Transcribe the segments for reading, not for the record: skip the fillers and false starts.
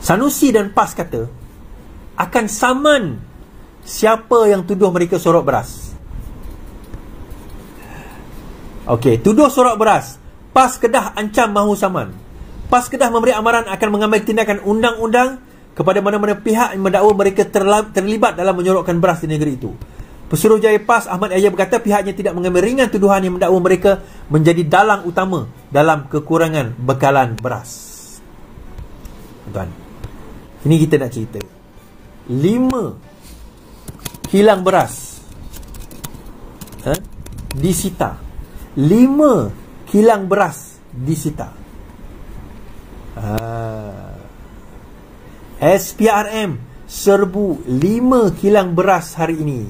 Sanusi dan PAS kata akan saman siapa yang tuduh mereka sorok beras. Okey, tuduh sorok beras. PAS Kedah ancam mahu saman. PAS Kedah memberi amaran akan mengambil tindakan undang-undang kepada mana-mana pihak yang mendakwa mereka terlibat dalam menyorokkan beras di negeri itu. Pesuruhjaya PAS Ahmad Yahya berkata pihaknya tidak mengambil ringan tuduhan yang mendakwa mereka menjadi dalang utama dalam kekurangan bekalan beras. Tuan, ini kita nak cerita 5 kilang beras disita. 5 kilang beras disita. SPRM serbu 5 kilang beras hari ini.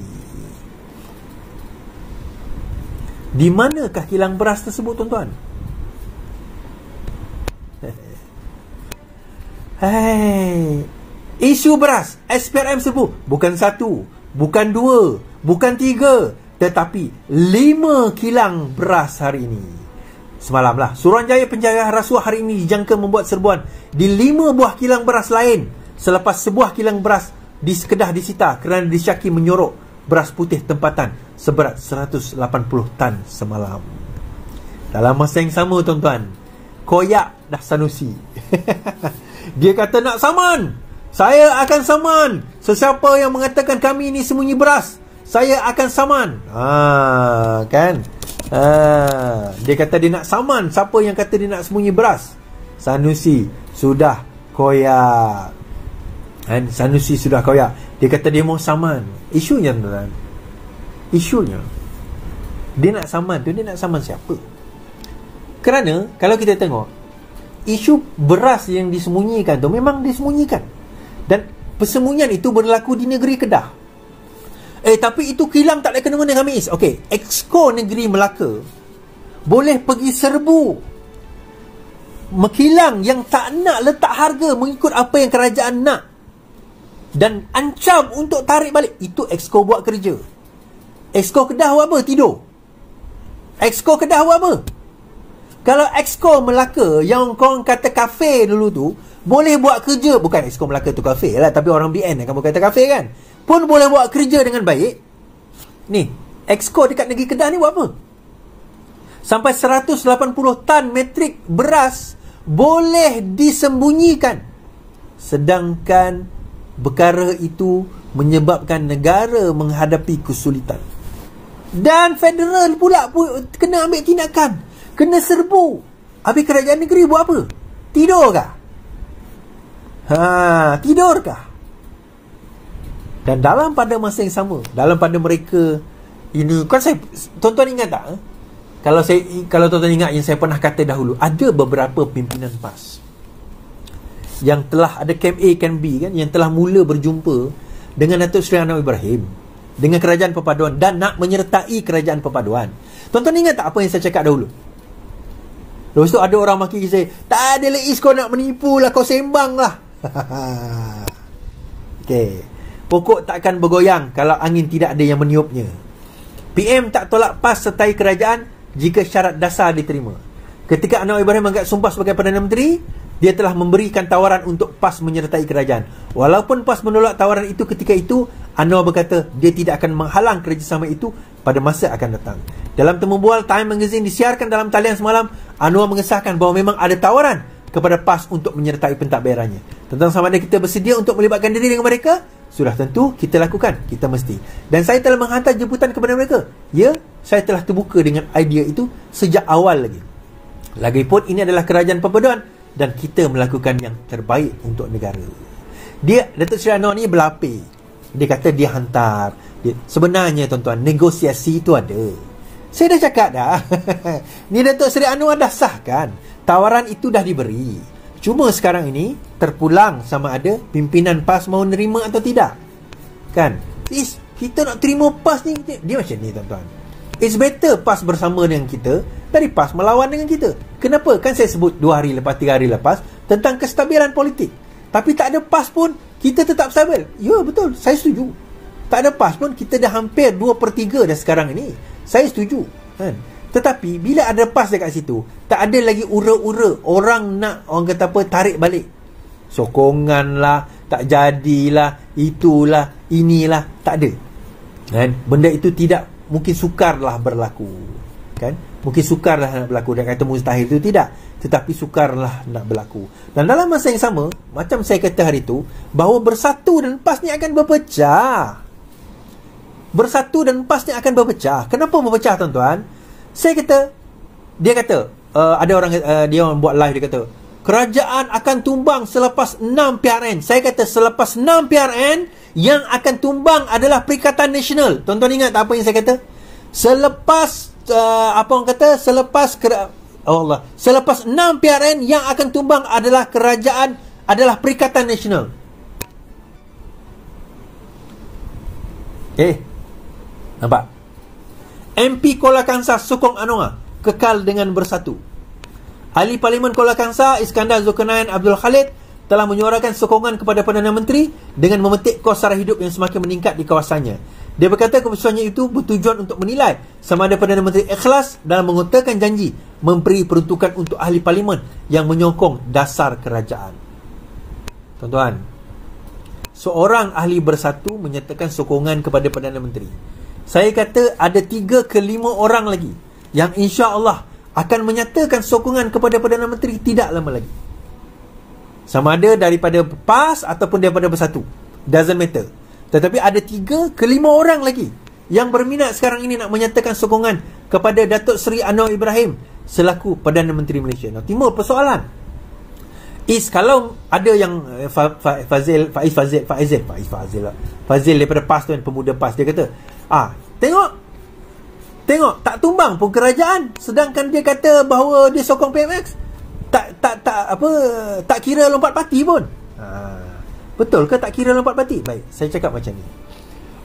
Di manakah kilang beras tersebut, tuan-tuan? Isu beras SPRM serbu bukan 1, bukan 2, bukan 3, tetapi 5 kilang beras hari ini. Semalamlah Suruhanjaya penjara rasuah hari ini dijangka membuat serbuan di 5 buah kilang beras lain selepas sebuah kilang beras di Kedah disita kerana disyaki menyorok beras putih tempatan seberat 180 tan semalam. Dalam masa yang sama, tuan-tuan, koyak dah Sanusi. Dia kata nak saman. Saya akan saman. Sesiapa yang mengatakan kami ini sembunyi beras, saya akan saman. Kan? Dia kata dia nak saman siapa yang kata dia nak sembunyi beras. Sanusi sudah koyak. Sanusi sudah koyak. Dia kata dia mau saman. Isunya, tuan-tuan, isunya dia nak saman tu, dia nak saman siapa? Kerana kalau kita tengok isu beras yang disembunyikan tu memang disembunyikan, dan persembunyian itu berlaku di negeri Kedah. Tapi itu kilang tak ada kena-mena dengan MIS. Okey, Exco Negeri Melaka boleh pergi serbu kilang yang tak nak letak harga mengikut apa yang kerajaan nak dan ancam untuk tarik balik. Itu Exco buat kerja. Exco Kedah buat apa? Tidur. Exco Kedah buat apa? Kalau Exco Melaka yang korang kata kafe dulu tu boleh buat kerja, bukan Exco Melaka tu kafe lah, tapi orang BN akan berkata kafe kan, pun boleh buat kerja dengan baik. Ni Exco dekat negeri Kedah ni buat apa? Sampai 180 tan metrik beras boleh disembunyikan, sedangkan perkara itu menyebabkan negara menghadapi kesulitan. Dan federal pula kena ambil tindakan, kena serbu. Habis kerajaan negeri buat apa? Tidurkah? Tidurkah? Dan dalam pada masa yang sama, dalam pada mereka ini, kan saya, tuan-tuan ingat tak? Kalau tuan-tuan ingat yang saya pernah kata dahulu, ada beberapa pimpinan PAS yang telah ada camp A, camp B kan, yang telah mula berjumpa dengan Datuk Seri Anwar Ibrahim, dengan Kerajaan Perpaduan, dan nak menyertai Kerajaan Perpaduan. Tuan-tuan ingat tak apa yang saya cakap dahulu? Lepas tu ada orang maki saya, tak ada lagi kau nak menipu lah, kau sembang lah. Okay, pokok takkan bergoyang kalau angin tidak ada yang meniupnya. PM tak tolak PAS sertai kerajaan jika syarat dasar diterima. Ketika Anwar Ibrahim angkat sumpah sebagai Perdana Menteri, dia telah memberikan tawaran untuk PAS menyertai kerajaan. Walaupun PAS menolak tawaran itu ketika itu, Anwar berkata dia tidak akan menghalang kerjasama itu pada masa akan datang. Dalam temu bual Time Magazine disiarkan dalam talian semalam, Anwar mengesahkan bahawa memang ada tawaran kepada PAS untuk menyertai pentadbirannya. Tentang sama ada kita bersedia untuk melibatkan diri dengan mereka, sudah tentu kita lakukan, kita mesti. Dan saya telah menghantar jemputan kepada mereka. Ya, saya telah terbuka dengan idea itu sejak awal lagi. Lagipun ini adalah kerajaan perpaduan dan kita melakukan yang terbaik untuk negara. Datuk Seri Anwar ni berlapis. Dia kata dia hantar. Sebenarnya tuan-tuan, negosiasi itu ada. Saya dah cakap dah. Ni Datuk Seri Anwar dah sahkan. Tawaran itu dah diberi. Cuma sekarang ini terpulang sama ada pimpinan PAS mahu nerima atau tidak. Kan? Kita nak terima PAS ni. Dia macam ni, tuan-tuan. It's better PAS bersama dengan kita dari PAS melawan dengan kita. Kenapa? Kan saya sebut 2 hari lepas, 3 hari lepas tentang kestabilan politik. Tapi tak ada PAS pun kita tetap stabil. Ya, betul. Saya setuju. Tak ada PAS pun kita dah hampir 2/3 dah sekarang ini. Saya setuju. Kan? Tetapi bila ada PAS dekat situ, tak ada lagi ura-ura orang nak, orang kata apa, tarik balik. Sokongan lah, tak jadilah, itulah, inilah, tak ada. Kan? Benda itu tidak, mungkin sukarlah berlaku. Kan? Mungkin sukarlah nak berlaku. Dan kata mustahil itu tidak, tetapi sukarlah nak berlaku. Dan dalam masa yang sama, macam saya kata hari itu, bahawa bersatu dan PAS ni akan berpecah. Bersatu dan PAS ni akan berpecah. Kenapa berpecah, tuan-tuan? Saya kata, dia kata, ada orang, dia orang buat live, dia kata, kerajaan akan tumbang selepas 6 PRN. Saya kata selepas 6 PRN, yang akan tumbang adalah Perikatan Nasional. Tuan-tuan ingat tak apa yang saya kata? Selepas apa orang kata? Selepas 6 PRN, yang akan tumbang adalah kerajaan, adalah Perikatan Nasional. Nampak? MP Kuala Kangsar sokong Anwar kekal dengan bersatu. Ahli Parlimen Kuala Kangsar Iskandar Zulkarnain Abdul Khalid telah menyuarakan sokongan kepada Perdana Menteri dengan memetik kos sara hidup yang semakin meningkat di kawasannya. Dia berkata keputusannya itu bertujuan untuk menilai sama ada Perdana Menteri ikhlas dalam mengutarakan janji memberi peruntukan untuk ahli parlimen yang menyokong dasar kerajaan. Tuan-tuan, seorang ahli bersatu menyatakan sokongan kepada Perdana Menteri. Saya kata ada 3 ke 5 orang lagi yang insya-Allah akan menyatakan sokongan kepada Perdana Menteri tidak lama lagi. Sama ada daripada PAS ataupun daripada bersatu, doesn't matter. Tetapi ada 3 ke 5 orang lagi yang berminat sekarang ini nak menyatakan sokongan kepada Datuk Seri Anwar Ibrahim selaku Perdana Menteri Malaysia. Nah, timbul persoalan. Kalau ada yang Fazil daripada PAS tu, pemuda PAS, dia kata, Tengok tak tumbang pun kerajaan, sedangkan dia kata bahawa dia sokong PMX. Tak kira lompat parti pun. Betul ke tak kira lompat parti? Baik, saya cakap macam ni.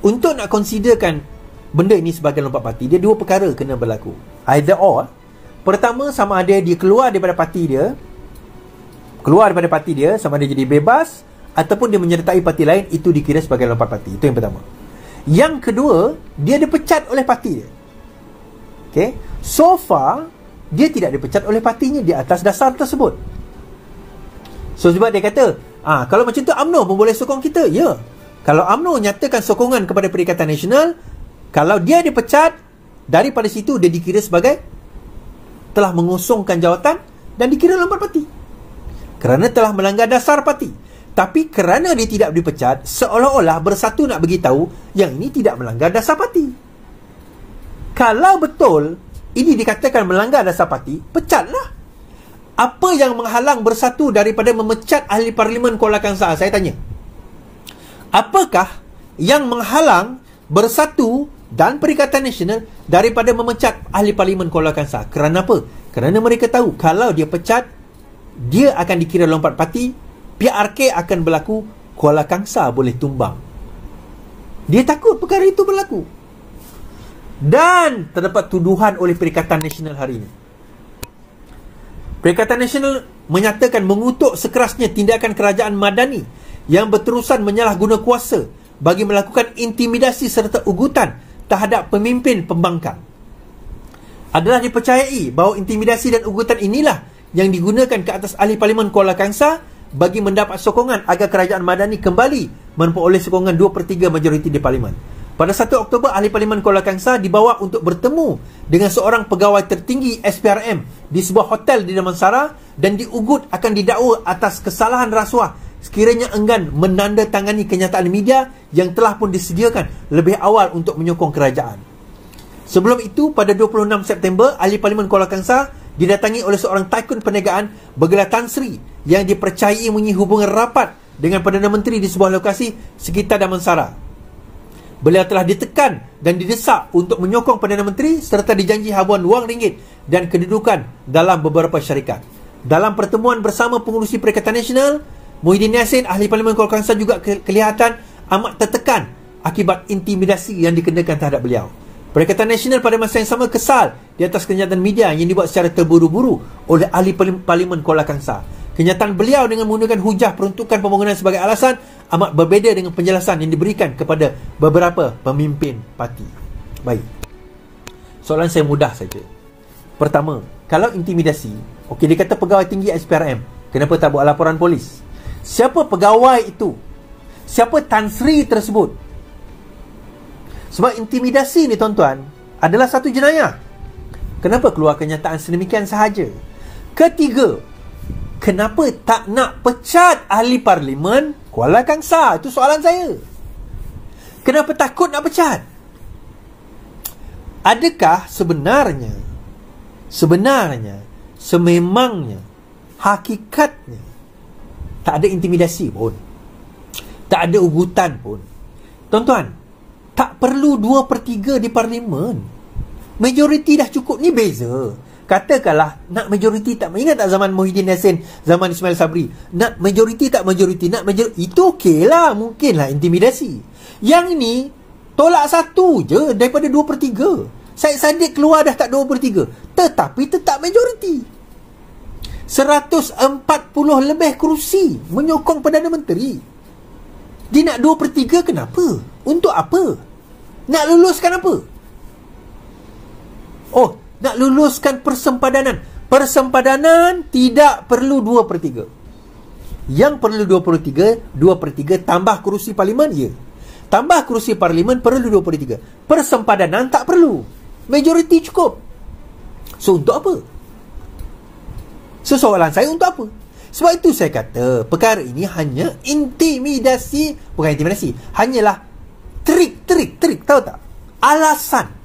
Untuk nak considerkan benda ini sebagai lompat parti, dia 2 perkara kena berlaku. Either or. Pertama, sama ada dia keluar daripada parti dia, sama ada jadi bebas, ataupun dia menyertai parti lain, itu dikira sebagai lompat parti. Itu yang pertama. Yang kedua, dia dipecat oleh parti dia. Okay. So far, dia tidak dipecat oleh partinya di atas dasar tersebut. So sebab dia kata, kalau macam tu UMNO pun boleh sokong kita. Ya. Kalau UMNO nyatakan sokongan kepada Perikatan Nasional, kalau dia dipecat, daripada situ dia dikira sebagai telah mengosongkan jawatan dan dikira lompat parti. Kerana telah melanggar dasar parti. Tapi kerana dia tidak dipecat, seolah-olah bersatu nak beritahu yang ini tidak melanggar dasar parti. Kalau betul ini dikatakan melanggar dasar parti, pecatlah. Apa yang menghalang bersatu daripada memecat ahli Parlimen Kuala Kangsar? Saya tanya. Apakah yang menghalang bersatu dan Perikatan Nasional daripada memecat ahli Parlimen Kuala Kangsar? Kerana apa? Kerana mereka tahu kalau dia pecat, dia akan dikira lompat parti, PRK akan berlaku, Kuala Kangsar boleh tumbang. Dia takut perkara itu berlaku. Dan terdapat tuduhan oleh Perikatan Nasional hari ini. Perikatan Nasional menyatakan mengutuk sekerasnya tindakan kerajaan Madani yang berterusan menyalahguna kuasa bagi melakukan intimidasi serta ugutan terhadap pemimpin pembangkang. Adalah dipercayai bahawa intimidasi dan ugutan inilah yang digunakan ke atas ahli Parlimen Kuala Kangsar bagi mendapat sokongan agar kerajaan Madani kembali memperoleh sokongan 2/3 majoriti di Parlimen. Pada 1 Oktober, ahli Parlimen Kuala Kangsar dibawa untuk bertemu dengan seorang pegawai tertinggi SPRM di sebuah hotel di Damansara dan diugut akan didakwa atas kesalahan rasuah sekiranya enggan menandatangani kenyataan media yang telah pun disediakan lebih awal untuk menyokong kerajaan. Sebelum itu, pada 26 September, ahli Parlimen Kuala Kangsar didatangi oleh seorang taikun perniagaan bergelar Tan Sri yang dipercayai mempunyai hubungan rapat dengan Perdana Menteri di sebuah lokasi sekitar Damansara. Beliau telah ditekan dan didesak untuk menyokong Perdana Menteri serta dijanji habuan wang ringgit dan kedudukan dalam beberapa syarikat. Dalam pertemuan bersama pengurusi Perikatan Nasional, Muhyiddin Yassin, ahli Parlimen Kuala Kangsar juga kelihatan amat tertekan akibat intimidasi yang dikenakan terhadap beliau. Perikatan Nasional pada masa yang sama kesal di atas kenyataan media yang dibuat secara terburu-buru oleh ahli Parlimen Kuala Kangsar. Kenyataan beliau dengan menggunakan hujah peruntukan pembangunan sebagai alasan amat berbeza dengan penjelasan yang diberikan kepada beberapa pemimpin parti. Baik. Soalan saya mudah saja. Pertama, kalau intimidasi, okey, dia kata pegawai tinggi SPRM, kenapa tak buat laporan polis? Siapa pegawai itu? Siapa Tan Sri tersebut? Sebab intimidasi ni tuan-tuan adalah satu jenayah. Kenapa keluar kenyataan sedemikian sahaja? Ketiga, kenapa tak nak pecat ahli parlimen Kuala Kangsar? Itu soalan saya. Kenapa takut nak pecat? Adakah sebenarnya, sememangnya, hakikatnya tak ada intimidasi pun, tak ada ugutan pun? Tuan-tuan, tak perlu 2/3 di parlimen. Majoriti dah cukup. Ni beza. Katakanlah nak majoriti tak, ingat tak zaman Muhyiddin Yassin, zaman Ismail Sabri, nak majoriti tak majoriti, nak majoriti, itu okey lah, mungkin lah intimidasi. Yang ini tolak satu je daripada 2/3. Syed Saddiq keluar dah tak 2/3, tetapi tetap majoriti. 140 lebih kerusi menyokong Perdana Menteri. Dia nak 2/3 kenapa? Untuk apa? Nak luluskan apa? Oh, nak luluskan persempadanan. Persempadanan tidak perlu 2/3. Yang perlu 2/3 tambah kerusi parlimen, ya. Tambah kerusi parlimen perlu 2/3. Persempadanan tak perlu. Majoriti cukup. So, untuk apa? So, soalan saya, untuk apa? Sebab itu saya kata, perkara ini hanya intimidasi. Bukan intimidasi, hanyalah trik, tahu tak? Alasan.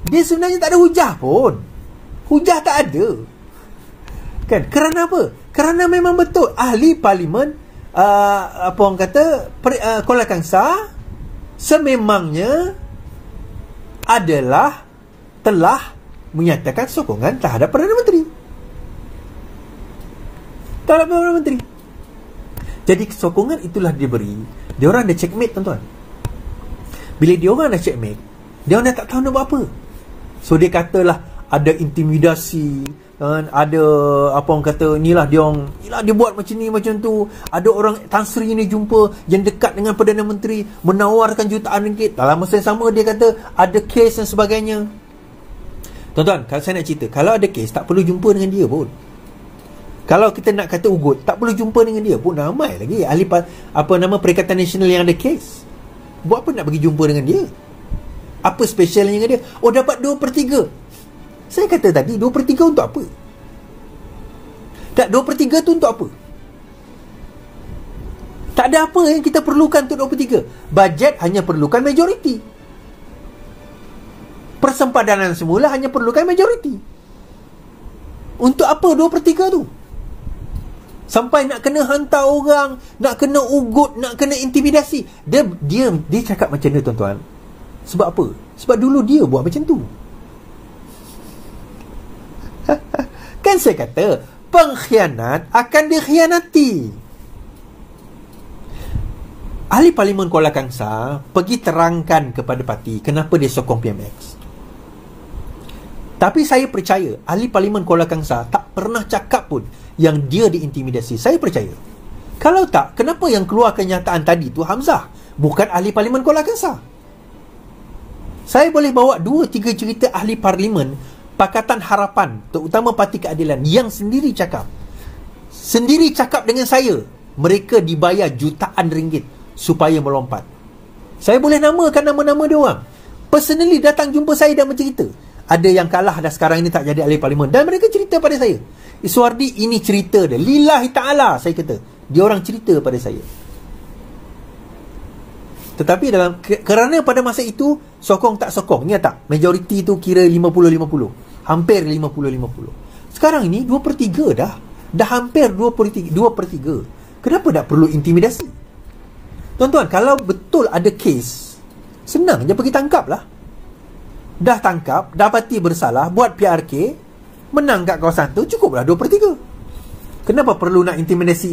Dia sebenarnya tak ada hujah pun. Hujah tak ada. Kan? Kerana apa? Kerana memang betul ahli parlimen, apa orang kata, Kuala Kangsar sememangnya adalah telah menyatakan sokongan terhadap Perdana Menteri. Terhadap Perdana Menteri. Jadi sokongan itulah diberi. Diorang dah checkmate, tuan-tuan. Bila diorang dah checkmate, diorang dah tak tahu nak buat apa. So dia katalah ada intimidasi, ada apa orang kata, inilah dia buat macam ni macam tu. Ada orang Tan Sri ni jumpa yang dekat dengan Perdana Menteri, menawarkan jutaan ringgit. Dalam masa yang sama dia kata ada kes dan sebagainya. Tuan-tuan, kalau saya nak cerita, kalau ada kes tak perlu jumpa dengan dia pun. Kalau kita nak kata ugut, tak perlu jumpa dengan dia pun. Ramai lagi ahli Perikatan Nasional yang ada kes. Buat apa nak pergi jumpa dengan dia? Apa specialnya dengan dia? Oh, dapat 2/3. Saya kata tadi 2/3 untuk apa? Tak, 2/3 tu untuk apa? Tak ada apa yang kita perlukan untuk 2/3. Bajet hanya perlukan majoriti. Persempadanan semula hanya perlukan majoriti. Untuk apa 2/3 tu? Sampai nak kena hantar orang, nak kena ugut, nak kena intimidasi. Dia cakap macam ni, tuan-tuan. Sebab apa? Sebab dulu dia buat macam tu. Kan saya kata, pengkhianat akan dikhianati. Ahli Parlimen Kuala Kangsar pergi terangkan kepada parti kenapa dia sokong PMX. Tapi saya percaya ahli Parlimen Kuala Kangsar tak pernah cakap pun yang dia diintimidasi. Saya percaya. Kalau tak, kenapa yang keluar kenyataan tadi tu Hamzah, bukan ahli Parlimen Kuala Kangsar? Saya boleh bawa 2-3 cerita ahli parlimen Pakatan Harapan, terutama Parti Keadilan, yang sendiri cakap dengan saya, mereka dibayar jutaan ringgit supaya melompat. Saya boleh namakan nama-nama dia orang. Personally datang jumpa saya dan bercerita. Ada yang kalah dah sekarang ini tak jadi ahli parlimen, dan mereka cerita pada saya, Iswardi, ini cerita dia, lillahi ta'ala, saya kata. Dia orang cerita pada saya. Tetapi kerana pada masa itu sokong tak sokong, ingat tak? Majoriti tu kira 50-50, hampir 50-50. Sekarang ini 2/3 dah hampir 2/3. Kenapa tak perlu intimidasi? Tuan-tuan, kalau betul ada kes, senang je pergi tangkap lah. Dah tangkap, dapati bersalah, buat PRK, menang kat kawasan tu, cukuplah 2/3. Kenapa perlu nak intimidasi?